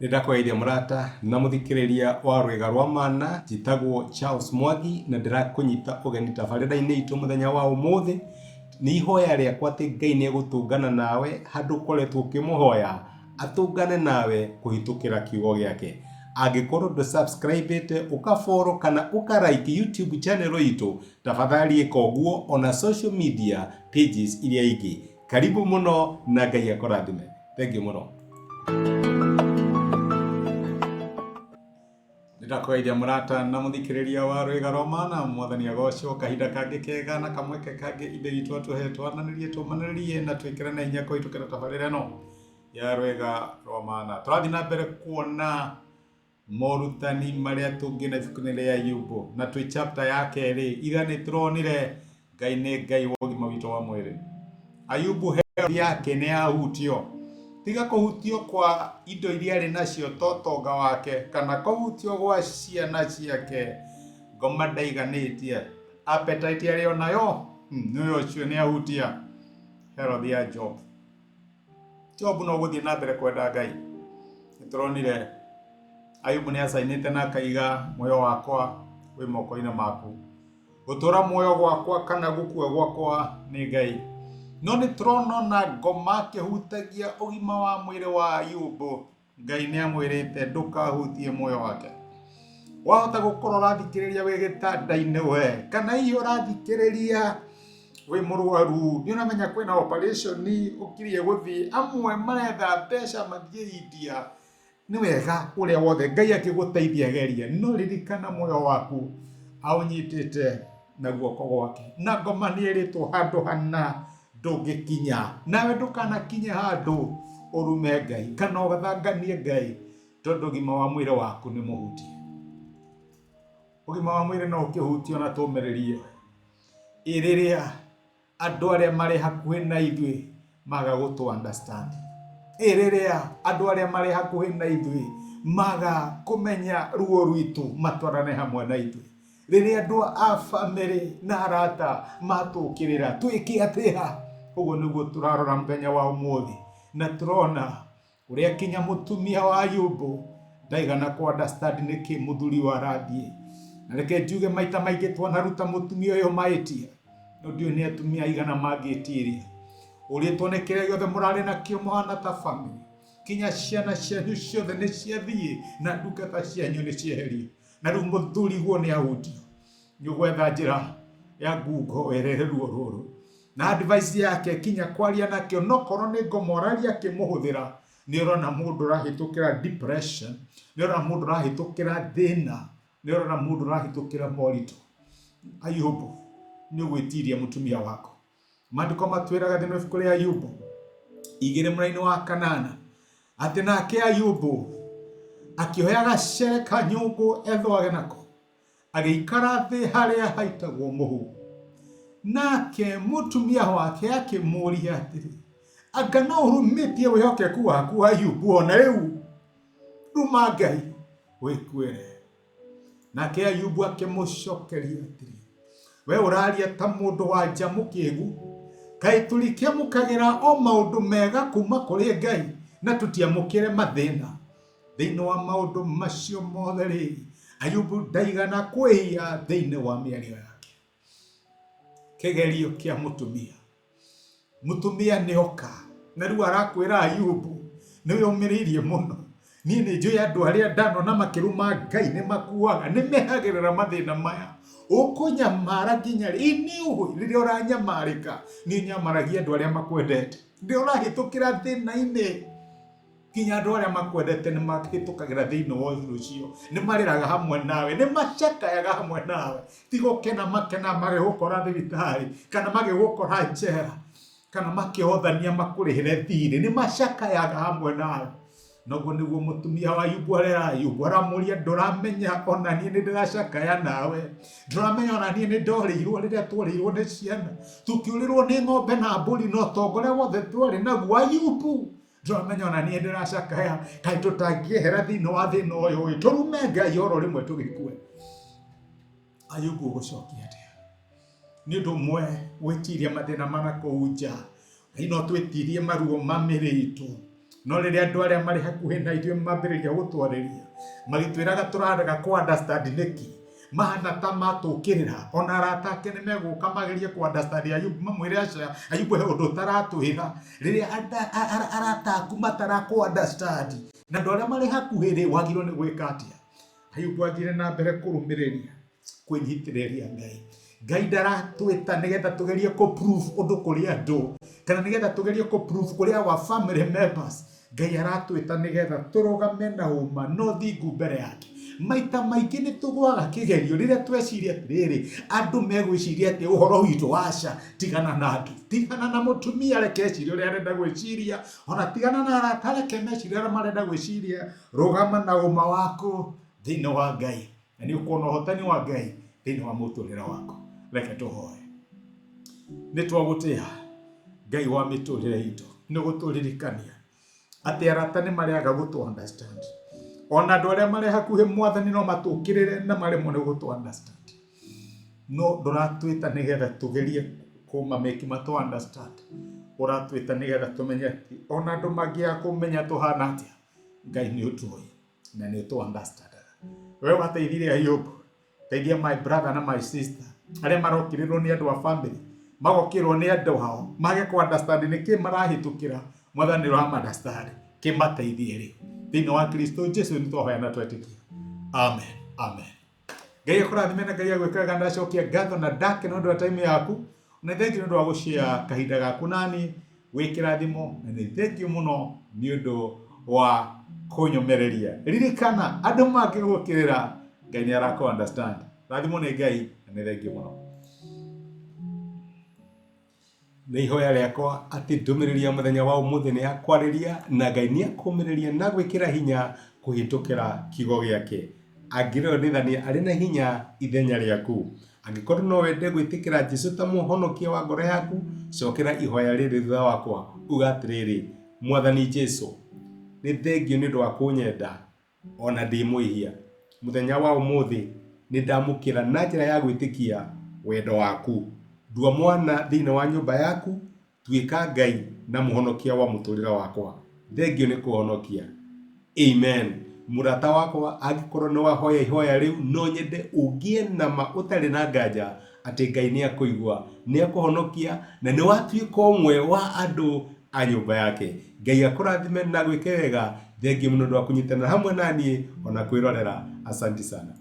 Nĩndakũgeithia mũrata na mũthikĩrĩria wa rwĩga rwa mana njĩtagwo Charles Mwangi na ndĩrakũnyita ũgeni tabarĩra-inĩ itũ mũthenya wa ũmũthĩ. Nĩ ihoya rĩakwa atĩ Ngai nĩegũtũngana nawe handũ ũkoretwo ũkĩmũhoya atũngane nawe kũhĩtũkĩra kiugo gĩake. Angĩkorwo ndũ-subscribe-ĩte ũka-follow kana ũka-like YouTube channel itũ, tafadhali ĩka ũguo ona social media pages iria ingĩ. Karibu mũno na Ngai akũrathime. Thank you mũno. Nĩndakũgeithia mũrata na mũthikĩrĩria wa rwĩga rwa mana, mwathani agocwo kahinda kangĩ kega na kamweke kangĩ ithe witũ atũhe twananĩrie tũmanĩrĩrie na twĩkĩre na hinya kũhĩtũkĩra tabarĩra ĩno ya rwĩga rwa mana. Tũrathiĩ na mbere kuona morutani marĩa tũngĩ na ibuku-inĩ rĩa Ayubu, na twĩ chapter ya kerĩ. Ira nĩtũronire Ngai nĩ Ngai wa ũgima witũ wa mwĩrĩ. Ayubu health yake nĩ yahutio, tiga kũhutio kwa indo iria arĩ nacio totonga wake kana kũhutio gwa ciana ciake, ngoma ndaiganĩtie, appetite arĩ onayo nĩyo ũcio nĩ ahutia health ya Job. Job no gũthiĩ na mbere kwenda Ngai. Nĩtũronire Ayubu nĩ acainĩte na akaiga muoyo wakwa wĩ moko-inĩ maku, gũtũra muoyo gwakwa kana gũkua gwakwa nĩ Ngai. No nĩtũrona na ngoma akĩhutagia ũgima wa mwĩrĩ wa Ayubu. Ngai nĩamwĩrĩte ndũkahutie muoyo wake. Wahota gũkorwo ũrathikĩrĩria wĩ gĩtanda-inĩ we, kana hihi ũrathikĩrĩria wĩ mũrwaru, nĩũramenya kwĩna operation ũkirie gũthiĩ, amwe maretha mbeca mathiĩ India. Nĩ wega ũrĩa wothe Ngai akĩgũteithia geria, no ririkana muoyo waku aũnyitĩte na guoko gwake. Na ngoma nĩĩrĩtwo handũ hana ndũngĩkinya, nawe ndũkanakinye handũ ũrume Ngai kana ũgathanganie Ngai, tondũ ũgima wa mwĩrĩ waku nĩ mũhutie. Ũgima wa mwĩrĩ no ũkĩhutio na tũmĩrĩrie rĩrĩa andũ arĩa marĩ hakuhĩ na ithuĩ maga gũtũ understand, rĩrĩa andũ arĩa marĩ hakuhĩ na ithuĩ maga kũmenya ruo rwitũ matwarane hamwe na ithuĩ, rĩrĩa andũ a family na arata matũkĩrĩra twĩke atĩa. Ũguo nĩguo tũrarora mũthenya wa ũmũthĩ, na tũrona ũrĩa kinya mũtumia wa Ayubu ndaigana ku understand nĩkĩ mũthuri wa arathiĩ. Na reke njuge maita maingĩ twanaruta mũtumia ũyũ mahĩtia, no ndiũĩ nĩ atumia aigana mangĩtiria ũrĩtwo nĩ kĩrĩa gĩothe mũrarĩ nakĩo mũhana ta family, kinya ciana cianyu ciothe nĩ ciathiĩ na ndungata cianyu nĩ cieherio, na rĩu mũthuri guo nĩ ahutio. Nĩũgwetha njĩra ya ngungo werere ruo rũrũ, na advice yake kinya kwaria nakĩo, nokorwo nĩ ngoma ũraria akĩmũhũthĩra. Nĩũrona mũndũ ũrahĩtũkĩra depression, nĩũrona mũndũ ũrahĩtũkĩra thĩna, nĩũrona mũndũ ũrahĩtũkĩra moritũ. Ayubu nĩũgwĩtiria mũtumia wako. Maandĩko matwĩraga thĩinĩ wa ibuku rĩa Ayubu 2:8 atĩ nake Ayubu akĩoya gacere ka nyũngũ ethwage nako, agĩikara thĩ harĩa haitagwo mũhu. Nake mũtumia wake akĩmũria atĩrĩ, anga no ũrũmĩtie wĩhokeku waku Ayubu ona rĩu? Ruma Ngai wĩkwĩre. Nake Ayubu akĩmũcokeria atĩrĩ, we ũraria ta mũndũ wa nja mũkĩĩgu, kaĩ tũrĩkĩamũkagĩra o maũndũ mega kuma kũrĩ Ngai na tũtiamũkĩre mathĩna? Thĩinĩ wa maũndũ macio mothe rĩ, Ayubu ndaigana kwĩhia thĩinĩ wa mĩario yake. Kĩgerio kĩa mũtumia. Mũtumia nĩoka na rĩu arakwĩra Ayubu nĩwĩũmĩrĩirie mũno. Niĩ nĩnjũĩ andũ arĩa ndanona makĩruma Ngai nĩmakuaga, nĩmehagĩrĩra mathĩna maya. Ũkũnyamara nginya rĩ? Nĩũĩ rĩrĩa ũranyamarĩka nĩũnyamaragia andũ arĩa makwendete. Rĩrĩa ũrahĩtũkĩra thĩna-inĩ, kinya andũ arĩa makwendete nĩmahĩtũkagĩra thĩinĩ wa ũndũ ũcio, nĩmarĩraga hamwe nawe, nĩmacakayaga hamwe nawe. Tiga ũkena makena magĩgũkora thibitarĩ kana magĩgũkora njera kana makĩhothania makũrĩhĩre thirĩ, nĩmacakayaga hamwe nawe. Noguo nĩguo mũtumia wa Ayubu arera Ayubu, aramũria ndũramenya ona niĩ nĩndĩracakaya nawe? Ndũramenya ona niĩ nĩndorĩirwo rĩrĩa tworĩirwo nĩ ciana, tũkĩũrĩrwo nĩ ng'ombe na mbũri na ũtonga ũrĩa wothe twarĩ naguo? Ayubu, ndũramenya ona niĩ ndĩracakaya? Kaĩ tũtangĩehera thĩinĩ wa thĩna ũyũ, tũrume Ngai oro rĩmwe tũgĩkue? Ayubu ũgũcokia atĩa? Nĩ ũndũ ũmwe gwĩtiria mathĩna mana kũu nja, no twĩtirie maruo ma mĩĩrĩ itũ, no rĩrĩa andũ arĩa marĩ hakuhĩ na ithuĩ mambĩrĩria gũtwarĩria magĩtwĩraga tũrandaga kũ understand nĩkĩ, mahana ta matũkĩrĩra, ona arata ake nĩmegũka magerie kũ understand Ayubu, mamwĩre aca Ayubu he ũndũ ũtaratwĩra, rĩrĩa arata aku matarakũ understand na andũ arĩa marĩ hakuhĩ rĩ wagĩrĩirwo nĩ gwĩka atĩa? Ayubu athire na mbere kũrũmĩrĩria kwĩnyitĩrĩria Ngai. Ngai ndaratwĩta nĩgetha tũgerie kũ prove ũndũ kũrĩ andũ, kana nĩgetha tũgerie kũ prove kũrĩ our family members. Ngai aratwĩta nĩgetha tũrũgame na ũma no thingu mbere yake. Maita maingĩ nĩ tũgwaga kĩgerio rĩrĩa tweciria atĩrĩrĩ, andũ megwĩciria atĩ ũhoro witũ waca, tigana na andũ, tigana na mũtumia reke ecirie ũrĩa arenda gwĩciria, ona tigana na arata reke mecirie ũrĩa marenda gwĩciria. Rũgama na ũma waku thĩinĩ wa Ngai, na nĩ ũkuona ũhotani wa Ngai thĩinĩ wa mũtũrĩre waku. Reke tũhoe. Nĩ twagũtĩĩa Ngai wa mĩtũrĩre itũ, nĩ gũtũririkania atĩ arata nĩ marĩaga gũtũ understand, ona andũ arĩa marĩ hakuhĩ Mwathani no matũkĩrĩre na maremwo nĩ gũtũ understand, no ndũratwĩta nĩgetha tũgerie kũmameki matũ understand. Ũratwĩta nĩgetha tũmenye atĩ ona andũ mangĩaga kũmenya tũhana atĩa, Ngai nĩ ũtũĩ na nĩ ũtũ understand. Wewe wateithire Ayubu, teithia my brother na my sister arĩa marokĩrĩrwo nĩ andũ a family, magokĩrwo nĩ andũ hao, mage kũ understand nĩkĩ marahĩtũkĩra. Mwathani wa understand kĩmateithie rĩ thĩinĩ wa Kristo Jesu nĩ twahoya na twetĩkia. Amen, amen. Ngai akũrathime na Ngai agwĩkaga na acokia ngatho na ndake nĩ ũndũ wa time yaku, na thank you nĩ ũndũ wa gũshare kahinda gaku nani, wĩkĩrathimo, na nĩ thank you mũno nĩ ũndũ wa kũnyomereria. Ririkana andũ mangĩgũkĩrĩra Ngai nĩ arakũ understand. Rathimo nĩ Ngai na nĩ thank you mũno. Nĩ ihoya rĩakwa atĩ ndũmĩrĩri ya mũthenya wa ũmũthĩ nĩ ya kwarĩria na Ngai nĩ akũmĩrĩria na gwĩkĩra hinya kũhĩtũkĩra kiugo gĩake. Angĩrĩo nĩthani arĩ na hinya ithenya rĩaku. Angĩkorwo no wende gwĩtĩkĩra Jesũ ta mũhonokia wa ngoro yaku, cokera ihoya rĩrĩ thutha wakwa uga atĩrĩrĩ: Mwathani Jesũ, nĩ thengio nĩ ũndũ wa kũnyenda ona ndĩ mwĩhia. Mũthenya wa ũmũthĩ nĩ ndamũkĩra na njĩra ya gwĩtĩkia wendo waku. Ndua mwana thĩinĩ wa nyũmba yaku, tuĩka Ngai na mũhonokia wa mũtũrĩre wakwa. Thengio nĩ kũhonokia. Amen. Mũrata wakwa, angĩkorwo nĩ wahoya ihoya rĩu, no nyende ũgĩe na ma ũtarĩ na nganja atĩ Ngai nĩ akũigua, nĩ akũhonokia na nĩ watuĩka ũmwe wa andũ a nyũmba yake. Ngai akũrathime na gwĩke wega. Thengio mũno nĩ ũndũ wa kũnyitanĩra hamwe naniĩ ona kwĩrorera. Asante sana.